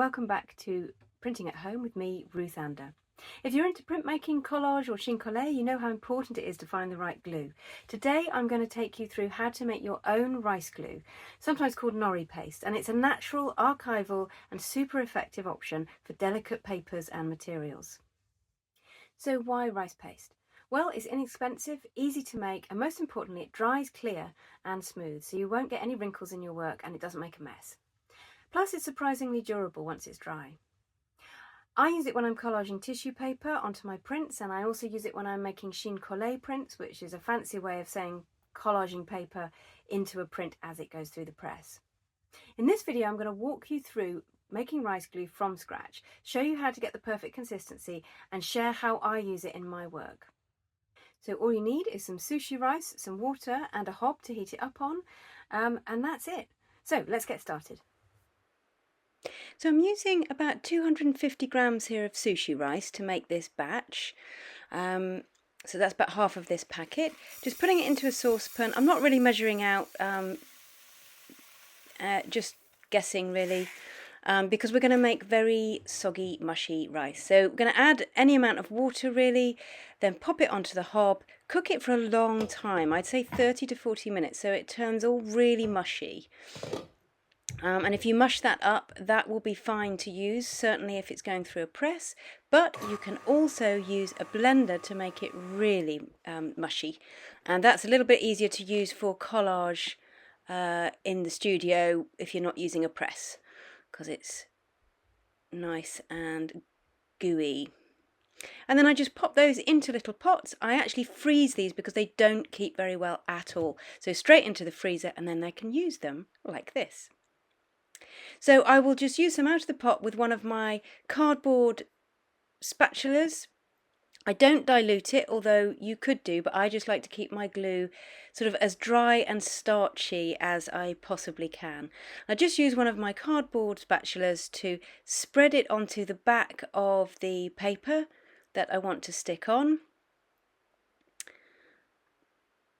welcome back to Printing at Home with me, Ruth Ander. If you're into printmaking, collage or chine-collé, you know how important it is to find the right glue. Today I'm going to take you through how to make your own rice glue, sometimes called nori paste, and it's a natural, archival and super effective option for delicate papers and materials. So why rice paste? Well, it's inexpensive, easy to make, and most importantly it dries clear and smooth, so you won't get any wrinkles in your work and it doesn't make a mess. Plus it's surprisingly durable once it's dry. I use it when I'm collaging tissue paper onto my prints, and I also use it when I'm making chine-collé prints, which is a fancy way of saying collaging paper into a print as it goes through the press. In this video I'm going to walk you through making rice glue from scratch, show you how to get the perfect consistency and share how I use it in my work. So all you need is some sushi rice, some water and a hob to heat it up on, and that's it. So let's get started. So I'm using about 250 grams here of sushi rice to make this batch. So that's about half of this packet. Just putting it into a saucepan. I'm not really measuring out, just guessing really, because we're going to make very soggy, mushy rice. So we're going to add any amount of water really, then pop it onto the hob, cook it for a long time. I'd say 30 to 40 minutes so it turns all really mushy. And if you mush that up, that will be fine to use, certainly if it's going through a press, but you can also use a blender to make it really mushy. And that's a little bit easier to use for collage in the studio if you're not using a press, because it's nice and gooey. And then I just pop those into little pots. I actually freeze these because they don't keep very well at all. So straight into the freezer, and then I can use them like this. So I will just use them out of the pot with one of my cardboard spatulas. I don't dilute it, although you could do, but I just like to keep my glue sort of as dry and starchy as I possibly can. I just use one of my cardboard spatulas to spread it onto the back of the paper that I want to stick on.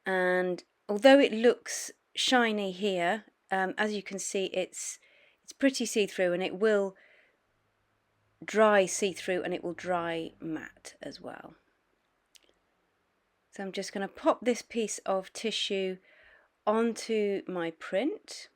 And although it looks shiny here, as you can see it's pretty see-through, and it will dry see-through and it will dry matte as well. So I'm just going to pop this piece of tissue onto my print.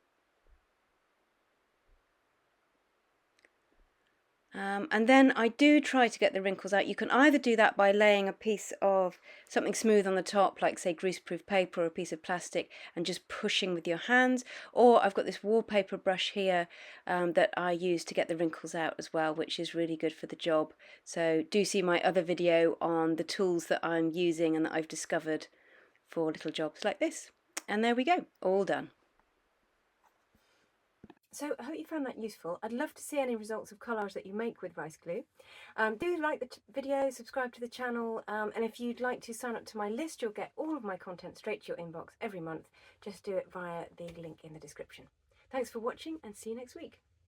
And then I do try to get the wrinkles out. You can either do that by laying a piece of something smooth on the top, like say greaseproof paper or a piece of plastic, and just pushing with your hands, or I've got this wallpaper brush here that I use to get the wrinkles out as well, which is really good for the job. So do see my other video on the tools that I'm using and that I've discovered for little jobs like this. And there we go, all done. So I hope you found that useful. I'd love to see any results of collage that you make with rice glue. Do like the video, subscribe to the channel, and if you'd like to sign up to my list, you'll get all of my content straight to your inbox every month. Just do it via the link in the description. Thanks for watching and see you next week.